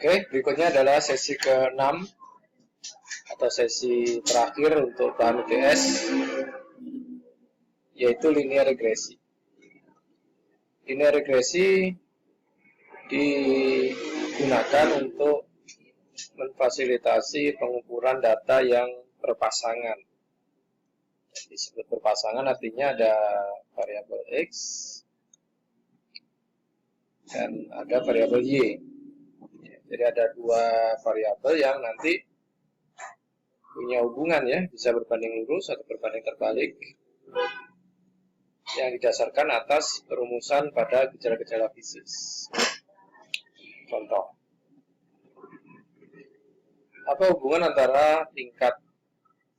Oke, berikutnya adalah sesi ke-6 atau sesi terakhir untuk bahan UTS, yaitu linear regresi. Linear regresi digunakan untuk memfasilitasi pengukuran data yang berpasangan. Disebut berpasangan artinya ada variabel X dan ada variabel Y. Jadi ada dua variabel yang nanti punya hubungan ya, bisa berbanding lurus atau berbanding terbalik, yang didasarkan atas perumusan pada gejala-gejala fisik. Contoh, apa hubungan antara tingkat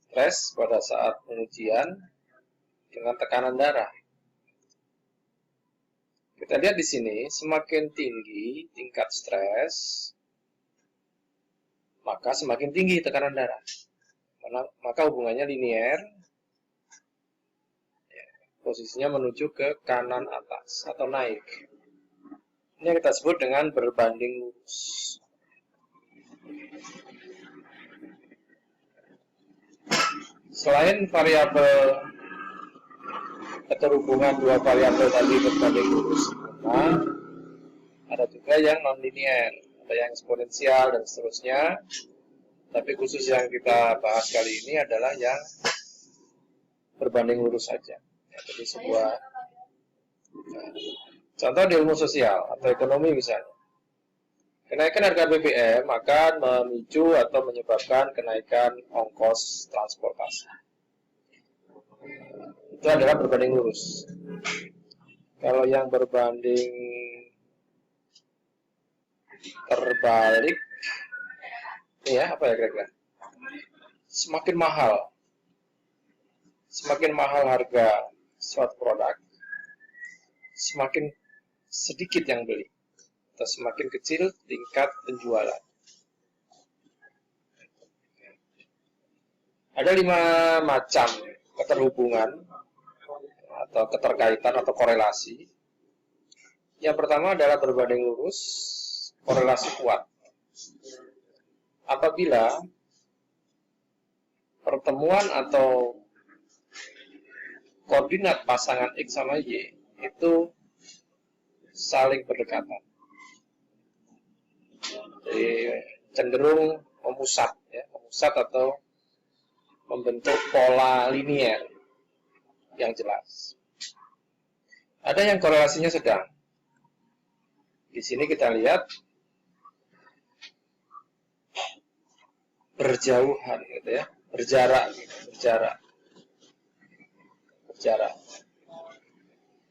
stres pada saat pengujian dengan tekanan darah? Kita lihat di sini, semakin tinggi tingkat stres, maka semakin tinggi tekanan darah. Maka hubungannya linear, posisinya menuju ke kanan atas atau naik. Ini yang kita sebut dengan berbanding lurus. Selain variabel keterhubungan dua variabel tadi berbanding lurus, ada juga yang non-linear, ada yang eksponensial dan seterusnya. Tapi khusus yang kita bahas kali ini adalah yang berbanding lurus saja. Jadi sebuah contoh di ilmu sosial atau ekonomi misalnya, kenaikan harga BBM akan memicu atau menyebabkan kenaikan ongkos transportasi. Itu adalah berbanding lurus. Kalau yang berbanding terbalik, ya apa ya kira-kira? Semakin mahal harga suatu produk, semakin sedikit yang beli, atau semakin kecil tingkat penjualan. Ada 5 macam keterhubungan atau keterkaitan atau korelasi. Yang pertama adalah berbanding lurus, korelasi kuat. Apabila pertemuan atau koordinat pasangan X sama Y itu saling berdekatan, jadi cenderung memusat atau membentuk pola linear yang jelas. Ada yang korelasinya sedang. Di sini kita lihat berjauhan gitu ya, berjarak.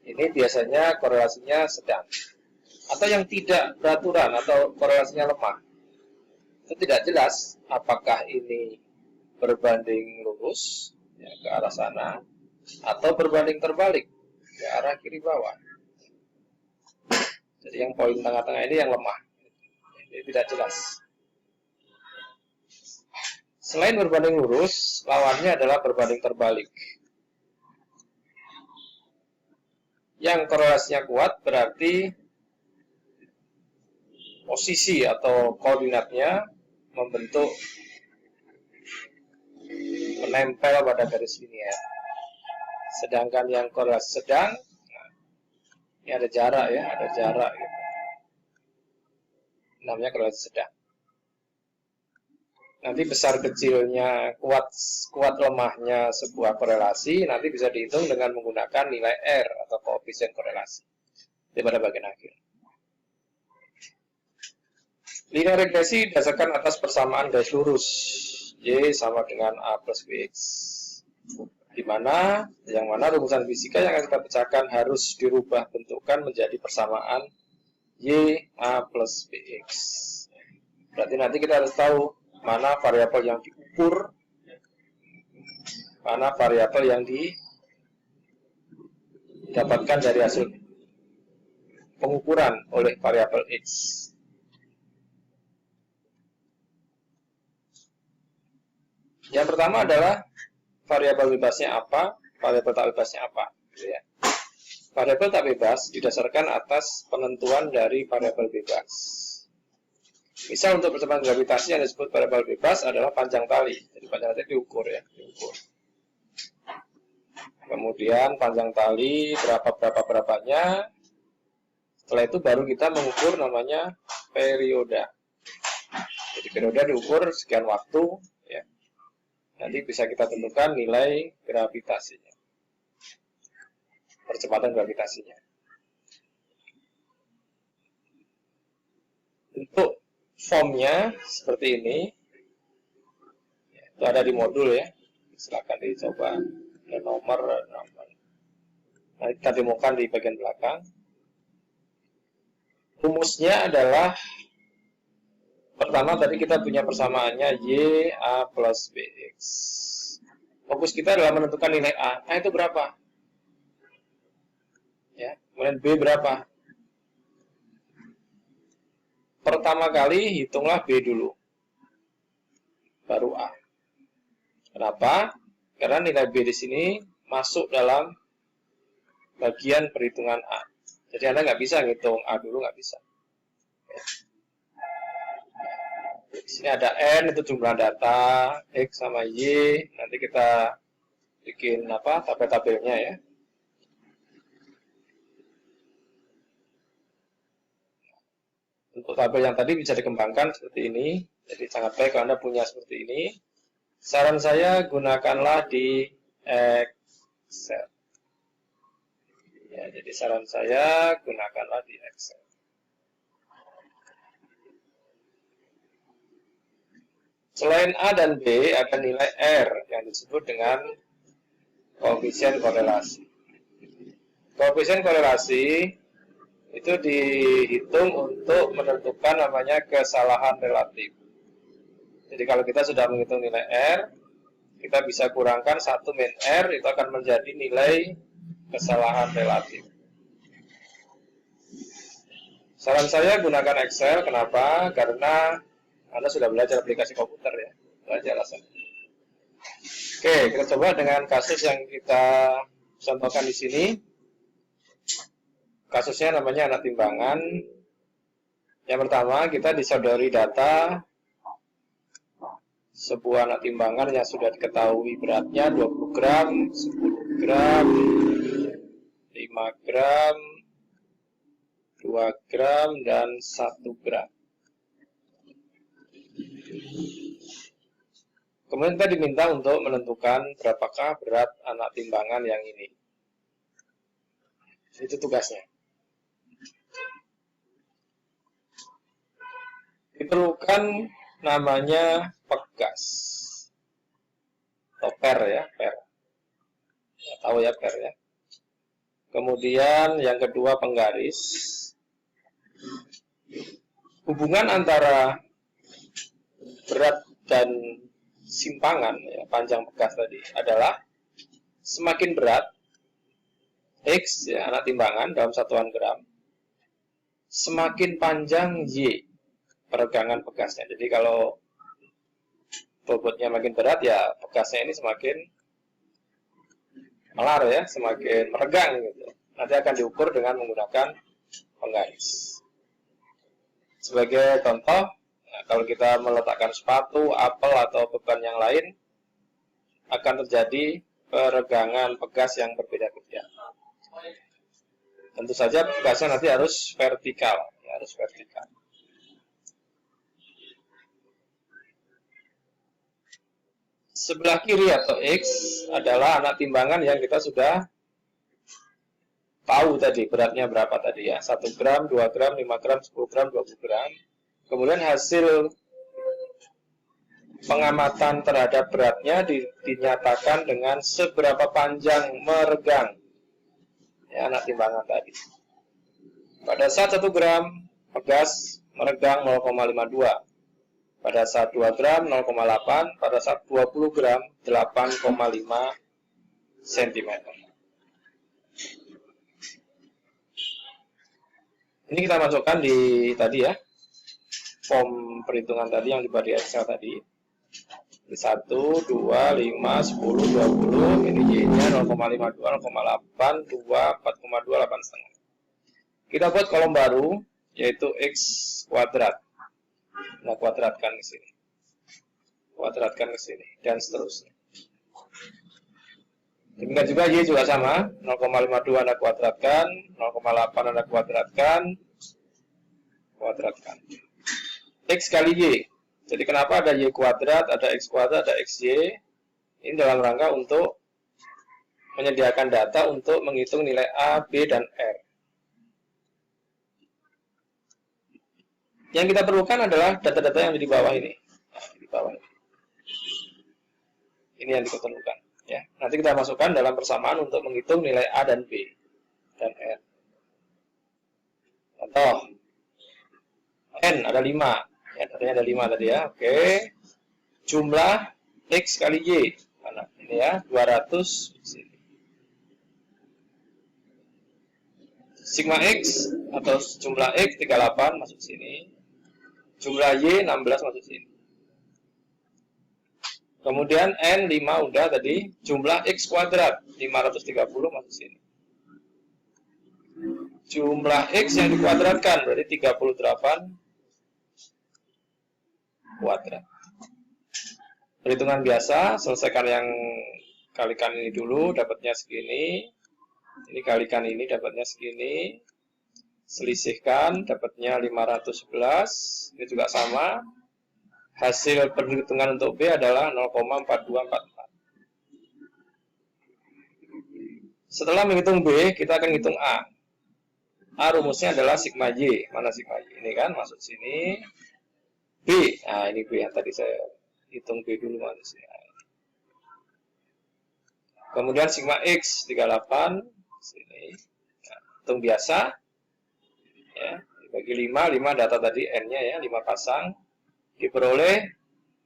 Ini biasanya korelasinya sedang. Atau yang tidak beraturan atau korelasinya lemah. Itu tidak jelas apakah ini berbanding lurus ya, ke arah sana atau berbanding terbalik ke arah kiri bawah. Jadi yang poin tengah-tengah ini yang lemah. Ini tidak jelas. Selain berbanding lurus, lawannya adalah berbanding terbalik. Yang korelasinya kuat berarti posisi atau koordinatnya membentuk menempel pada garis linear. Sedangkan yang korelasi sedang, ini ada jarak ya, gitu. Namanya korelasi sedang. Nanti besar kecilnya, kuat lemahnya sebuah korelasi nanti bisa dihitung dengan menggunakan nilai R atau koefisien korelasi di pada bagian akhir. Linear regresi didasarkan atas persamaan garis lurus Y sama dengan A plus BX, di mana rumusan fisika yang akan kita pecahkan harus dirubah bentukan menjadi persamaan Y A plus BX. Berarti nanti kita harus tahu mana variabel yang diukur, mana variabel yang didapatkan dari hasil pengukuran oleh variabel X. Yang pertama adalah variabel bebasnya apa, variabel tak bebasnya apa. Ya. Variabel tak bebas didasarkan atas penentuan dari variabel bebas. Misal untuk percepatan gravitasi yang disebut variabel bebas adalah panjang tali. Jadi panjang tali diukur ya, diukur. Kemudian panjang tali berapanya. Setelah itu baru kita mengukur namanya perioda. Jadi perioda diukur sekian waktu ya. Nanti bisa kita tentukan nilai gravitasinya. Percepatan gravitasinya. Untuk formnya seperti ini. Itu ada di modul ya. Silakan dicoba. Ada nomor. Nanti kita demokan di bagian belakang. Rumusnya adalah pertama tadi kita punya persamaannya Y A plus BX. Fokus kita adalah menentukan nilai A. A itu berapa? Ya, kemudian B berapa? Pertama kali hitunglah B dulu. Baru A. Kenapa? Karena nilai B di sini masuk dalam bagian perhitungan A. Jadi Anda nggak bisa ngitung A dulu, nggak bisa. Di sini ada N, itu jumlah data, X sama Y. Nanti kita bikin tabel-tabelnya ya. Untuk tabel yang tadi bisa dikembangkan seperti ini. Jadi sangat baik kalau Anda punya seperti ini. Saran saya gunakanlah di Excel. Ya, jadi saran saya gunakanlah di Excel. Selain A dan B, ada nilai R yang disebut dengan koefisien korelasi. Koefisien korelasi itu dihitung untuk menentukan namanya kesalahan relatif. Jadi kalau kita sudah menghitung nilai R, kita bisa kurangkan 1 min R, itu akan menjadi nilai kesalahan relatif. Saran saya gunakan Excel, kenapa? Karena Anda sudah belajar aplikasi komputer ya, belajar rasanya. Oke, kita coba dengan kasus yang kita contohkan di sini. Kasusnya namanya anak timbangan. Yang pertama, kita disodori data sebuah anak timbangan yang sudah diketahui beratnya 20 gram, 10 gram, 5 gram, 2 gram, dan 1 gram. Kemudian kita diminta untuk menentukan berapakah berat anak timbangan yang ini. Itu tugasnya. Diperlukan namanya pegas. Atau per ya, per. Ya, tahu ya per ya. Kemudian yang kedua penggaris. Hubungan antara berat dan simpangan ya, panjang pegas tadi adalah semakin berat X ya, anak timbangan dalam satuan gram, semakin panjang Y peregangan pegasnya. Jadi kalau bobotnya makin berat ya pegasnya ini semakin melar ya, semakin meregang gitu. Nanti akan diukur dengan menggunakan penggaris. Sebagai contoh, nah, kalau kita meletakkan sepatu, apel atau beban yang lain, akan terjadi peregangan pegas yang berbeda-beda. Tentu saja pegasnya nanti harus vertikal, ya, harus vertikal. Sebelah kiri atau X adalah anak timbangan yang kita sudah tahu tadi beratnya berapa tadi ya, 1 gram, 2 gram, 5 gram, 10 gram, 20 gram. Kemudian hasil pengamatan terhadap beratnya dinyatakan dengan seberapa panjang meregang ya, anak timbangan tadi. Pada saat 1 gram pegas meregang 0,52. Pada saat 2 gram 0,8, pada saat 20 gram 8,5 cm. Ini kita masukkan di tadi ya, form perhitungan tadi yang dibuat di Excel tadi. 1, 2, 5, 10, 20, ini Y-nya 0,52, 0,8, 2, 4,2, 8,5. Kita buat kolom baru, yaitu X kuadrat. Nah, kuadratkan ke sini. Kuadratkan ke sini. Dan seterusnya. Demikian juga Y juga sama. 0,52 Anda kuadratkan. 0,8 Anda kuadratkan. Kuadratkan. X kali Y. Jadi kenapa ada Y kuadrat, ada X kuadrat, ada XY? Ini dalam rangka untuk menyediakan data untuk menghitung nilai A, B, dan R. Yang kita perlukan adalah data-data yang di bawah ini. Nah, di bawah ini. Ini yang kita perlukan. Ya. Nanti kita masukkan dalam persamaan untuk menghitung nilai A dan B dan R. Contoh, N ada 5. Ya, datanya ada 5 tadi ya. Oke. Jumlah X kali Y. Mana? Ini ya, 200. Sigma X atau jumlah X 38 masuk sini. Jumlah Y 16 masuk sini. Kemudian N 5 udah tadi. Jumlah X kuadrat 530 masuk sini. Jumlah X yang dikuadratkan berarti 38 kuadrat. Perhitungan biasa, selesaikan yang kalikan ini dulu, dapatnya segini. Ini kalikan ini, dapatnya segini. Selisihkan, dapatnya 511. Ini juga sama. Hasil perhitungan untuk B adalah 0,4244. Setelah menghitung B, kita akan hitung A. A rumusnya adalah sigma Y. Mana sigma Y? Ini kan, masuk sini. B. Nah, ini B yang tadi saya hitung B dulu. Manusia. Kemudian sigma X 38. Sini. Nah, hitung biasa. Ya, bagi 5 data tadi N-nya ya, 5 pasang. Diperoleh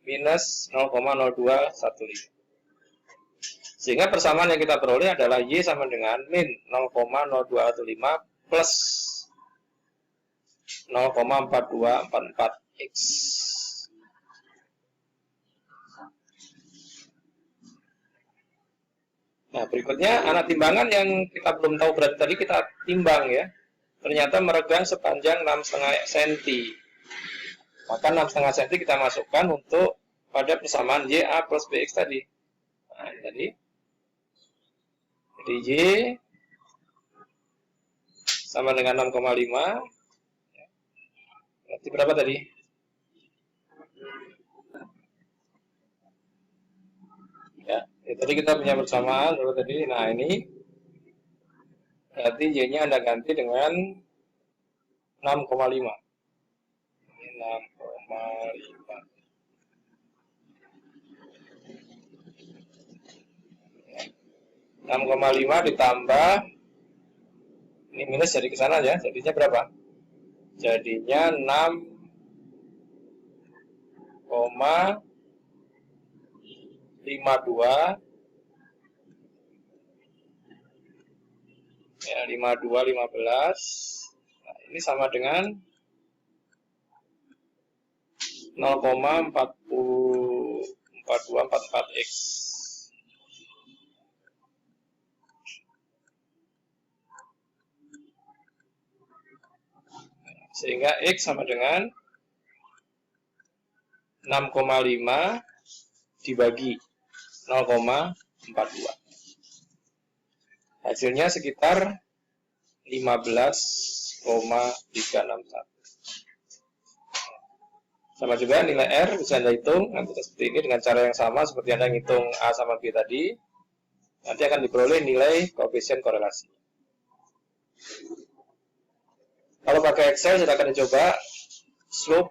minus 0,0215. Sehingga persamaan yang kita peroleh adalah Y sama dengan min 0,0215 plus 0,4244X. Nah, berikutnya anak timbangan yang kita belum tahu berarti tadi kita timbang ya. Ternyata meregang sepanjang 6,5 cm. Maka 6,5 cm kita masukkan untuk pada persamaan YA plus BX tadi. Nah, jadi Y sama dengan 6,5. Berarti berapa tadi? Ya, tadi kita punya persamaan berapa tadi? Nah, ini berarti Y-nya Anda ganti dengan 6,5. 6,5. 6,5 ditambah ini minus jadi ke sana ya. Jadinya berapa? Jadinya 6,52 ya, 5215. Nah, ini sama dengan 0,4244X. Sehingga X sama dengan 6,5 dibagi 0,42. Hasilnya sekitar 15,361. Sama juga nilai R bisa Anda hitung nanti seperti ini dengan cara yang sama seperti Anda ngitung A sama B tadi. Nanti akan diperoleh nilai koefisien korelasi. Kalau pakai Excel silakan dicoba slope,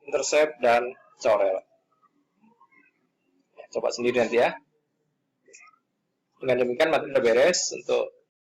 intercept, dan corel. Ya, coba sendiri nanti ya. Dengan demikian materi sudah beres untuk